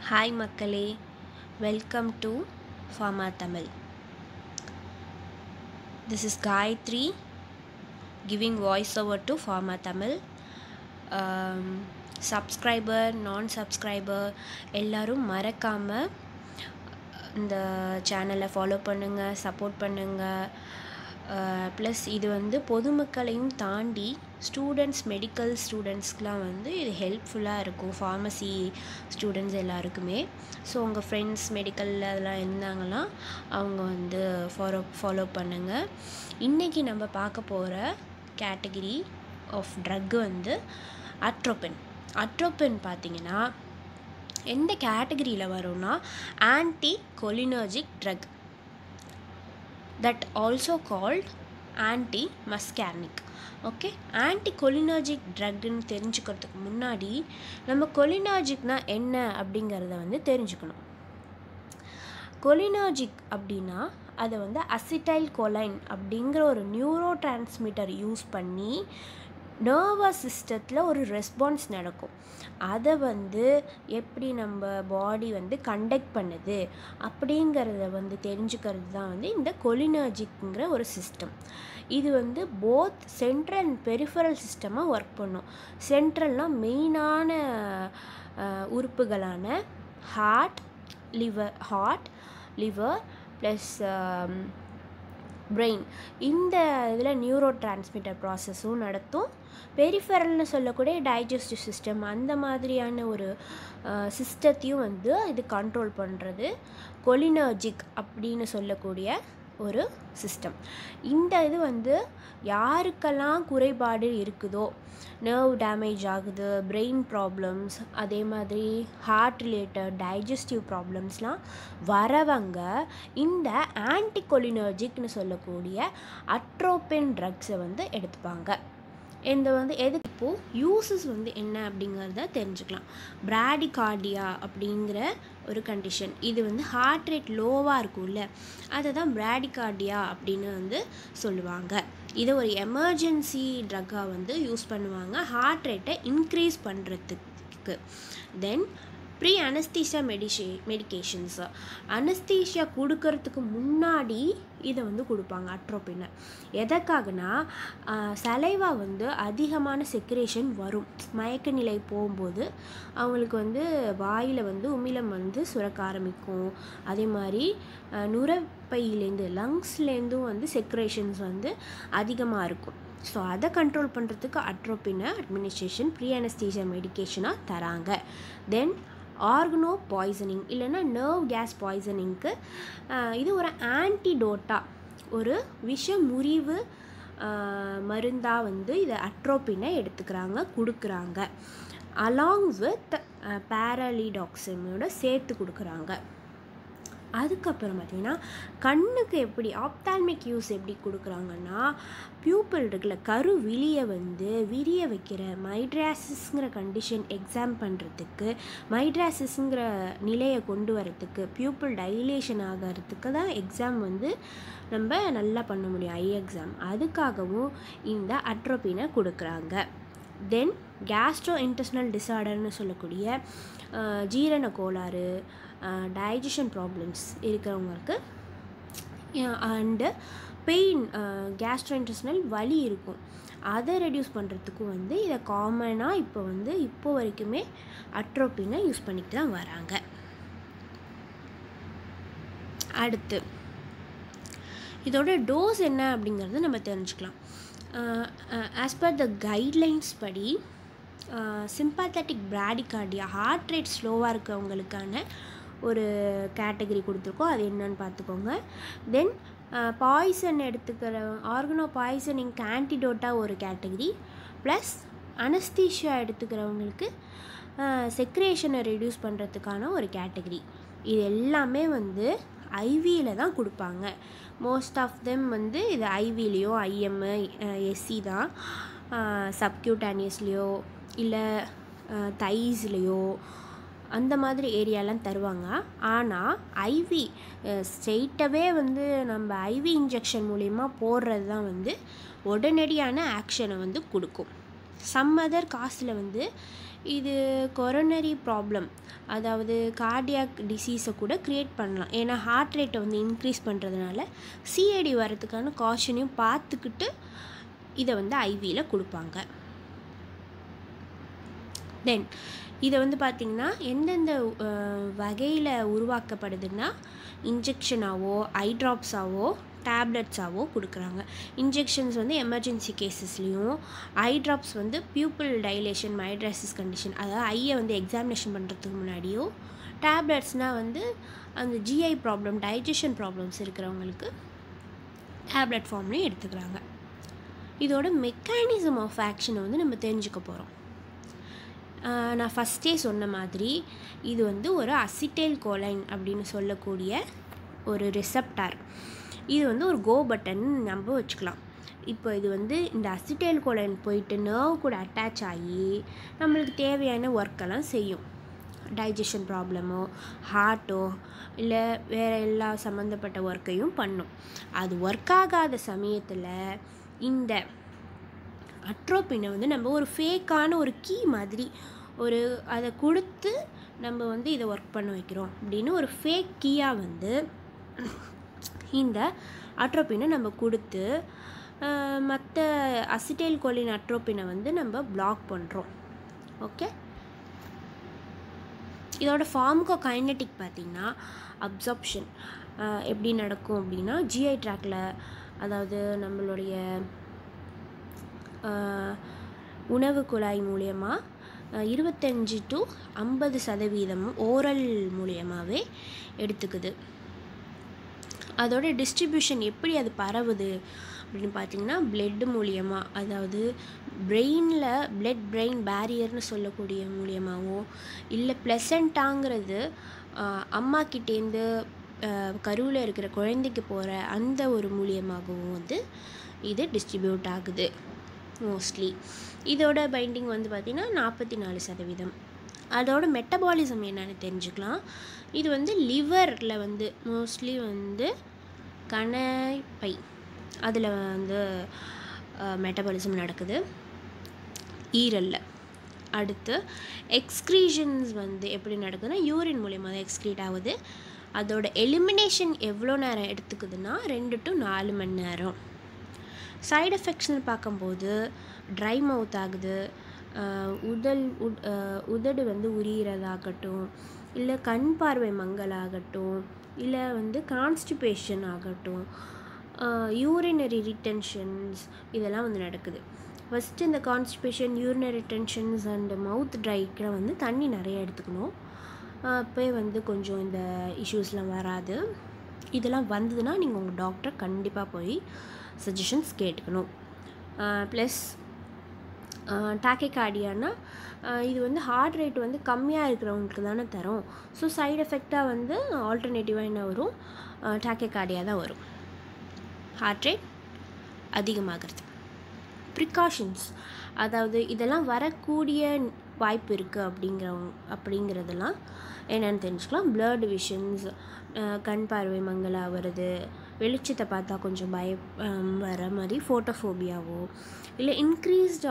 Hi மக்களே, welcome to Pharma Tamil. This is Gayatri giving voiceover to Pharma Tamil. Subscriber, non-subscriber எல்லாரும் மறக்காமல் இந்த சேனலை ஃபாலோ பண்ணுங்கள், சப்போர்ட் பண்ணுங்கள். ப்ளஸ் இது வந்து பொதுமக்களையும் தாண்டி ஸ்டூடெண்ட்ஸ், மெடிக்கல் ஸ்டூடெண்ட்ஸ்க்கெலாம் வந்து இது ஹெல்ப்ஃபுல்லாக இருக்கும், ஃபார்மசி ஸ்டூடெண்ட்ஸ் எல்லாருக்குமே. ஸோ உங்கள் ஃப்ரெண்ட்ஸ் மெடிக்கலில் அதெல்லாம் இருந்தாங்கன்னா அவங்க வந்து ஃபாலோ பண்ணுங்கள். இன்றைக்கி நம்ம பார்க்க போகிற கேட்டகிரி ஆஃப் ட்ரக் வந்து அட்ரோபின். அட்ரோபின் பார்த்திங்கன்னா எந்த கேட்டகிரியில் வரும்னா anticholinergic drug, that also called anti-muscarinic. Okay, anticholinergic ட்ரக்னு தெரிஞ்சுக்கிறதுக்கு முன்னாடி நம்ம கொலினர்ஜிக்னா என்ன அப்படிங்கிறத வந்து தெரிஞ்சுக்கணும். கொலினர்ஜிக் அப்படின்னா அதை வந்து அசிட்டைல் கொலைன் அப்படிங்கிற ஒரு நியூரோ டிரான்ஸ்மிட்டர் யூஸ் பண்ணி நர்வஸ் சிஸ்டத்தில் ஒரு ரெஸ்பான்ஸ் நடக்கும். அதை வந்து எப்படி நம்ம பாடி வந்து கண்டக்ட் பண்ணுது அப்படிங்கிறத வந்து தெரிஞ்சுக்கிறது தான் வந்து இந்த கொலினர்ஜிக்ங்கிற ஒரு சிஸ்டம். இது வந்து போத் சென்ட்ரல் அண்ட் பெரிஃபரல் சிஸ்டமாக ஒர்க் பண்ணும். சென்ட்ரல்னால் மெயினான உறுப்புகளான ஹார்ட், லிவர் ப்ளஸ் பிரெயின், இந்த இதில் நியூரோ டிரான்ஸ்மிட்டர் ப்ராசஸும் நடத்தும். பெரிஃபெரல்னு சொல்லக்கூடிய டைஜஸ்டிவ் சிஸ்டம், அந்த மாதிரியான ஒரு சிஸ்டத்தையும் வந்து இது கண்ட்ரோல் பண்ணுறது கொலினர்ஜிக் அப்படின்னு சொல்லக்கூடிய ஒரு சிஸ்டம். இந்த இது வந்து யாருக்கெல்லாம் குறைபாடு இருக்குதோ, நர்வ் டேமேஜ் ஆகுது, பிரெயின் ப்ராப்ளம்ஸ், அதே மாதிரி ஹார்ட் ரிலேட்டட் டைஜஸ்டிவ் ப்ராப்ளம்ஸ்லாம் வரவங்க இந்த ஆன்டி கொலினர்ஜிக்னு சொல்லக்கூடிய அட்ரோபின் ட்ரக்ஸை வந்து எடுத்துப்பாங்க. இந்த வந்து எதுக்கு இப்போது யூசஸ் வந்து என்ன அப்படிங்கிறத தெரிஞ்சுக்கலாம். பிராடிகார்டியா அப்படிங்கிற ஒரு கண்டிஷன், இது வந்து ஹார்ட் ரேட் லோவாக இருக்கும்ல, அதை தான் பிராடிகார்டியா அப்படின்னு வந்து சொல்லுவாங்க. இதை ஒரு எமர்ஜென்சி ட்ரக்காக வந்து யூஸ் பண்ணுவாங்க ஹார்ட் ரேட்டை இன்க்ரீஸ் பண்ணுறதுக்கு. தென் ப்ரீ அனஸ்தீசியா மெடிகேஷன்ஸ், அனஸ்தீசியா கொடுக்கறதுக்கு முன்னாடி இதை வந்து கொடுப்பாங்க அட்ரோபினை. எதற்காகனா சலைவா வந்து அதிகமான செக்ரேஷன் வரும். மயக்க நிலை போகும்போது அவங்களுக்கு வந்து வாயில் வந்து உமிழம் வந்து சுரக்க ஆரம்பிக்கும். அதே மாதிரி நுரைப்பையிலேருந்து, லங்ஸ்லேருந்தும் வந்து செக்ரேஷன்ஸ் வந்து அதிகமாக இருக்கும். ஸோ அதை கண்ட்ரோல் பண்ணுறதுக்கு அட்ரோபினை அட்மினிஸ்ட்ரேஷன் ப்ரீ அனஸ்தீசியா மெடிகேஷனாக தராங்க. தென் ஆர்கனோ பாய்சனிங் இல்லைன்னா நர்வ் கேஸ் பாய்சனிங்க்கு இது ஒரு ஆன்டிடோட்டாக, ஒரு விஷ முறிவு மருந்தாக வந்து இதை அட்ரோபினை கொடுக்குறாங்க. அலாங் வித் பேரலிடாக்சினோட சேர்த்து கொடுக்குறாங்க. அதுக்கப்புறம் பார்த்திங்கன்னா கண்ணுக்கு எப்படி ஆப்தால்மிக் யூஸ் எப்படி கொடுக்குறாங்கன்னா, பியூப்பிள் இருக்குல்ல, கருவிழியை வந்து விரிய வைக்கிற மைட்ராசிஸ்ங்கிற கண்டிஷன் எக்ஸாம் பண்ணுறதுக்கு, மைட்ராசிஸ்ங்கிற நிலையை கொண்டு வரத்துக்கு, பியூப்பிள் டைலேஷன் ஆகிறதுக்கு தான் எக்ஸாம் வந்து நம்ம நல்லா பண்ண முடியும், ஐ எக்ஸாம். அதுக்காகவும் இந்த அட்ரோபினை கொடுக்குறாங்க. தென் கேஸ்ட்ரோ இன்டெஸ்டினல் டிஸார்டர்னு சொல்லக்கூடிய ஜீரண கோளாறு, டைஜஷன் ப்ராப்ளம்ஸ் இருக்கிறவங்களுக்கு அண்டு பெயின், கேஸ்ட்ரோ இன்டெஸ்டினல் வலி இருக்கும், அதை ரெடியூஸ் பண்ணுறதுக்கும் வந்து இதை காமனாக இப்போ வரைக்குமே அட்ரோபினை யூஸ் பண்ணிட்டு தான் வராங்க. அடுத்து இதோட டோஸ் என்ன அப்படிங்கிறத நம்ம தெரிஞ்சுக்கலாம். ஆஸ் பர் த கைட்லைன்ஸ் படி சிம்பத்தட்டிக் பிராடிகார்டியா, ஹார்ட் ரேட் ஸ்லோவாக இருக்கவங்களுக்கான ஒரு கேட்டகரி கொடுத்துருக்கோம், அது என்னன்னு பார்த்துக்கோங்க. தென் பாய்சன் எடுத்துக்கிற ஆர்கனோ பாய்சனிங்க்கு ஆன்டிடோட்டாக ஒரு கேட்டகரி, ப்ளஸ் அனஸ்தீஷியா எடுத்துக்கிறவங்களுக்கு செக்ரேஷனை ரெடியூஸ் பண்ணுறதுக்கான ஒரு கேட்டகரி. இது எல்லாமே வந்து ஐவியில் தான் கொடுப்பாங்க. மோஸ்ட் ஆஃப் தெம் வந்து இது ஐவிலேயோ ஐஎம்மு எஸ்சி தான், சப்க்யூட்டானியஸ்லேயோ இல்லை தைஸ்லேயோ அந்த மாதிரி ஏரியாலாம் தருவாங்க. ஆனால் ஐவி ஸ்ட்ரெயிட்டாகவே வந்து நம்ம ஐவி இன்ஜெக்ஷன் மூலிமா போடுறது தான் வந்து உடனடியான ஆக்ஷனை வந்து கொடுக்கும். சம் அதர் காசில் வந்து இது கொரோனரி ப்ராப்ளம், அதாவது கார்டியாக் டிசீஸை கூட க்ரியேட் பண்ணலாம். ஏன்னா ஹார்ட் ரேட்டை வந்து இன்க்ரீஸ் பண்ணுறதுனால சிஏடி வரதுக்கான காஷனையும் பார்த்துக்கிட்டு இதை வந்து ஐவியில் கொடுப்பாங்க. தென் இதை வந்து பார்த்திங்கன்னா எந்தெந்த வகையில் உருவாக்கப்படுதுன்னா இன்ஜெக்ஷனாவோ ஐ ட்ராப்ஸாவோ டேப்லெட்ஸாவோ கொடுக்குறாங்க. இன்ஜெக்ஷன்ஸ் வந்து எமர்ஜென்சி கேசஸ்லேயும், ஐ ட்ராப்ஸ் வந்து பியூப்பிள் டைலேஷன் மைட்ரைசிஸ் கண்டிஷன், அதாவது ஐயை வந்து எக்ஸாமினேஷன் பண்ணுறதுக்கு முன்னாடியோ, டேப்லெட்ஸ்னால் வந்து அந்த ஜிஐ ப்ராப்ளம் டைஜஷன் ப்ராப்ளம்ஸ் இருக்கிறவங்களுக்கு டேப்லெட் ஃபார்ம்லேயும் எடுத்துக்கிறாங்க. இதோட மெக்கானிசம் ஆஃப் ஆக்ஷனை வந்து நம்ம தெரிஞ்சுக்க போகிறோம். நான் ஃபஸ்ட்டே சொன்ன மாதிரி இது வந்து ஒரு அசிட்டைல் கோலைன் அப்படின்னு சொல்லக்கூடிய ஒரு ரிசப்டார். இது வந்து ஒரு கோ பட்டன் நம்ம வச்சுக்கலாம். இப்போ இது வந்து இந்த அசிட்டைல் கோலைன் போயிட்டு நர்வ் கூட அட்டாச் ஆகி நம்மளுக்கு தேவையான ஒர்க்கெல்லாம் செய்யும். டைஜஷன் ப்ராப்ளமோ ஹார்ட்டோ இல்லை வேறு எல்லா சம்மந்தப்பட்ட ஒர்க்கையும் பண்ணும். அது ஒர்க் ஆகாத சமயத்தில் இந்த அட்ரோபினை வந்து நம்ம ஒரு ஃபேக்கான ஒரு கீ மாதிரி ஒரு அதை கொடுத்து நம்ம வந்து இதை ஒர்க் பண்ண வைக்கிறோம் அப்படின்னு ஒரு ஃபேக் கீயாக வந்து இந்த அட்ரோபினை நம்ம கொடுத்து மற்ற அசிட்டைல் கோலின் அட்ரோபினை வந்து நம்ம பிளாக் பண்ணுறோம். ஓகே, இதோட ஃபார்முகோ கைனடிக் பார்த்திங்கன்னா அப்சார்ப்ஷன் எப்படி நடக்கும் அப்படின்னா ஜிஐ ட்ராக்கில், அதாவது நம்மளுடைய உணவு குழாய் மூலியமாக 25 to 50% ஓரல் மூலியமாகவே எடுத்துக்குது. அதோட டிஸ்ட்ரிபியூஷன் எப்படி அது பரவுது அப்படின்னு பார்த்திங்கன்னா பிளட் மூலியமாக, அதாவது பிரெயினில் பிளட் பிரெயின் பேரியர்னு சொல்லக்கூடிய மூலியமாகவோ இல்லை ப்ளசண்டாங்கிறது அம்மா கிட்டேருந்து கருவில் இருக்கிற குழந்தைக்கு போகிற அந்த ஒரு மூலியமாகவும் வந்து இது டிஸ்ட்ரிபியூட் ஆகுது மோஸ்ட்லி. இதோட பைண்டிங் வந்து பார்த்திங்கன்னா 44%. அதோட மெட்டபாலிசம் என்னென்னு தெரிஞ்சுக்கலாம். இது வந்து லிவரில் வந்து மோஸ்ட்லி வந்து கணைப்பை அதில் வந்து மெட்டபாலிசம் நடக்குது, ஈரலில். அடுத்து எக்ஸ்க்ரீஷன்ஸ் வந்து எப்படி நடக்குதுன்னா யூரின் மூலியமாக தான் எக்ஸ்க்ரீட் ஆகுது. அதோட எலிமினேஷன் எவ்வளோ நேரம் எடுத்துக்குதுன்னா 2 to 4 மணி நேரம். சைடு எஃபெக்ட்ஸ்னு பார்க்கும்போது ட்ரை மவுத் ஆகுது, உதடு வந்து உரிகிறதாகட்டும், இல்லை கண் பார்வை மங்கலாகட்டும், இல்லை வந்து கான்ஸ்டிபேஷன் ஆகட்டும், யூரினரி ரிட்டென்ஷன்ஸ் இதெல்லாம் வந்து நடக்குது. ஃபஸ்ட்டு இந்த கான்ஸ்டிபேஷன், யூரினரி ரிட்டென்ஷன்ஸ் அண்ட் மவுத் ட்ரைக்கெலாம் வந்து தண்ணி நிறைய எடுத்துக்கணும். அப்போயே வந்து கொஞ்சம் இந்த இஷ்யூஸ்லாம் வராது. இதெல்லாம் வந்ததுன்னா நீங்கள் உங்கள் டாக்டரை கண்டிப்பாக போய் சஜஷன்ஸ் கேட்டுக்கணும். ப்ளஸ் டாக்கிகார்டியானா இது வந்து ஹார்ட் ரேட் வந்து கம்மியாக இருக்கிறவங்களுக்கு தானே தரும். ஸோ சைடு எஃபெக்டாக வந்து ஆல்டர்னேட்டிவாக என்ன வரும், டாக்கிகார்டியா தான் வரும், ஹார்ட் ரேட் அதிகமாகிறது. ப்ரிகாஷன்ஸ், அதாவது இதெல்லாம் வரக்கூடிய வாய்ப்பு இருக்குது அப்படிங்கிறதெல்லாம் என்னென்னு தெரிஞ்சுக்கலாம். பிளர்டு விஷன்ஸ், கண் பார்வை மங்கலாக வருது, வெளிச்சத்தை பார்த்தா கொஞ்சம் வர மாதிரி ஃபோட்டோஃபோபியாவோ, இல்லை இன்க்ரீஸ்டு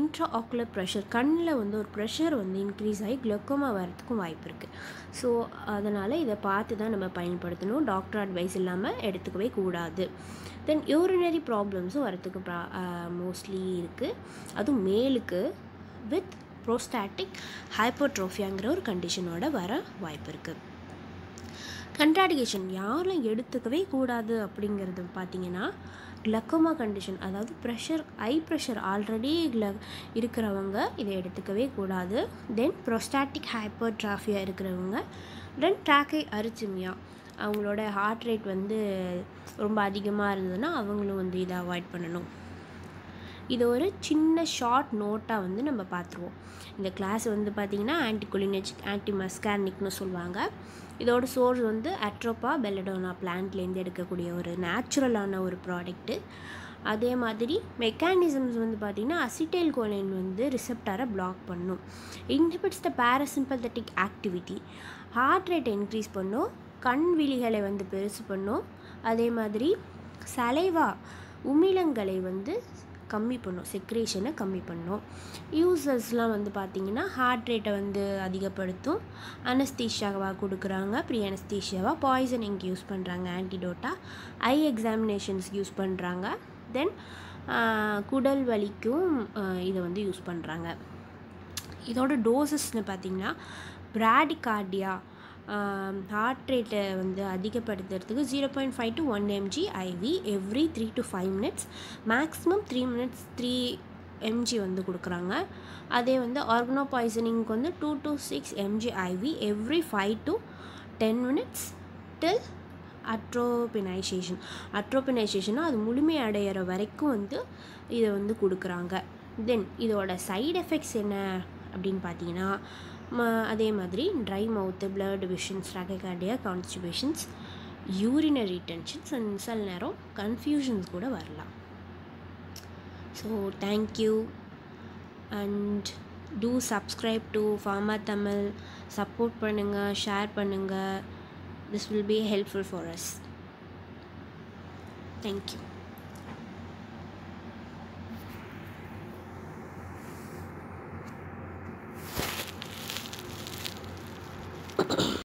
இன்ட்ரா ஆக்குலர் ப்ரெஷர், கண்ணில் வந்து ஒரு ப்ரெஷர் வந்து இன்க்ரீஸ் ஆகி குளோக்கோமா வரத்துக்கும் வாய்ப்பு இருக்குது. ஸோ அதனால் இதை பார்த்து தான் நம்ம பயன்படுத்தணும். டாக்டர் அட்வைஸ் இல்லாமல் எடுத்துக்கவே கூடாது. தென் யூரினரி ப்ராப்ளம்ஸும் வரத்துக்கு மோஸ்ட்லி இருக்குது. அதுவும் மேலுக்கு வித் ப்ரோஸ்டாட்டிக் ஹைப்போட்ரோஃபியாங்கிற ஒரு கண்டிஷனோட வர வாய்ப்பு இருக்குது. கண்ட்ராடிகேஷன் யாரும் எடுத்துக்கவே கூடாது அப்படிங்கிறது பார்த்திங்கன்னா கிளக்கோமா கண்டிஷன், அதாவது ஐ ப்ரெஷர் ஆல்ரெடி இருக்கிறவங்க இதை எடுத்துக்கவே கூடாது. தென் ப்ரோஸ்டாட்டிக் ஹைப்போட்ராஃபியா இருக்கிறவங்க, தென் ட்ராக்கை அரித்மியா, அவங்களோட ஹார்ட் ரேட் வந்து ரொம்ப அதிகமாக இருந்ததுன்னா அவங்களும் வந்து இதை அவாய்ட் பண்ணணும். இது ஒரு சின்ன ஷார்ட் நோட்டாக வந்து நம்ம பார்த்துருவோம். இந்த கிளாஸ் வந்து பார்த்திங்கன்னா ஆன்டிகொலினர்ஜிக் ஆன்டிமஸ்கார்னிக்னு சொல்லுவாங்க. இதோட சோர்ஸ் வந்து அட்ரோபா பெல்லடோனா பிளான்ட்லேருந்து எடுக்கக்கூடிய ஒரு நேச்சுரலான ஒரு ப்ராடக்ட்டு. அதே மாதிரி மெக்கானிசம்ஸ் வந்து பார்த்திங்கன்னா அசிட்டைல் கோலைன் வந்து ரிசெப்டாரை பிளாக் பண்ணும், இன்ஹிபிட்ஸ் த பாராசிம்பத்தட்டிக் ஆக்டிவிட்டி, ஹார்ட் ரேட்டை இன்க்ரீஸ் பண்ணும், கண் விழிகளை வந்து பெருசு பண்ணும். அதே மாதிரி சலைவா உமிழங்களை வந்து கம்மி பண்ணும், செக்ரேஷனை கம்மி பண்ணும். யூசர்ஸ்லாம் வந்து பார்த்திங்கன்னா ஹார்ட் ரேட்டை வந்து அதிகப்படுத்தும், அனஸ்தீஷியாவாக கொடுக்குறாங்க, ப்ரீ அனஸ்தீஷியாவாக, பாய்சனிங்க்கு யூஸ் பண்ணுறாங்க, ஆன்டிடோட்டாக, ஐ எக்ஸாமினேஷன்ஸ்க்கு யூஸ் பண்ணுறாங்க, தென் குடல் வலிக்கும் இதை வந்து யூஸ் பண்ணுறாங்க. இதோட டோசஸ்னு பார்த்திங்கன்னா பிராடிகார்டியா ஹார்ட் ரேட்டை வந்து அதிகப்படுத்துறதுக்கு 0.5 to 1 mg IV every 3 to 5 minutes, maximum 3 minutes 3 mg வந்து கொடுக்குறாங்க. அதே வந்து ஆர்கனோ பாய்சனிங்க்கு வந்து 2 to 6 mg IV every 5 to 10 minutes டில் அட்ரோபினைசேஷனா அது முழுமையடைகிற வரைக்கும் வந்து இதை வந்து கொடுக்குறாங்க. தென் இதோட சைடு எஃபெக்ட்ஸ் என்ன அப்படின்னு பார்த்தீங்கன்னா அதே மாதிரி dry mouth, blurred visions, tachycardia, constipations, urinary tensions and சில நேரம் கன்ஃபியூஷன்ஸ் கூட வரலாம். So thank you and do subscribe to pharma Tamil. Support பண்ணுங்கள், ஷேர் பண்ணுங்கள். This will be helpful for us. Thank you.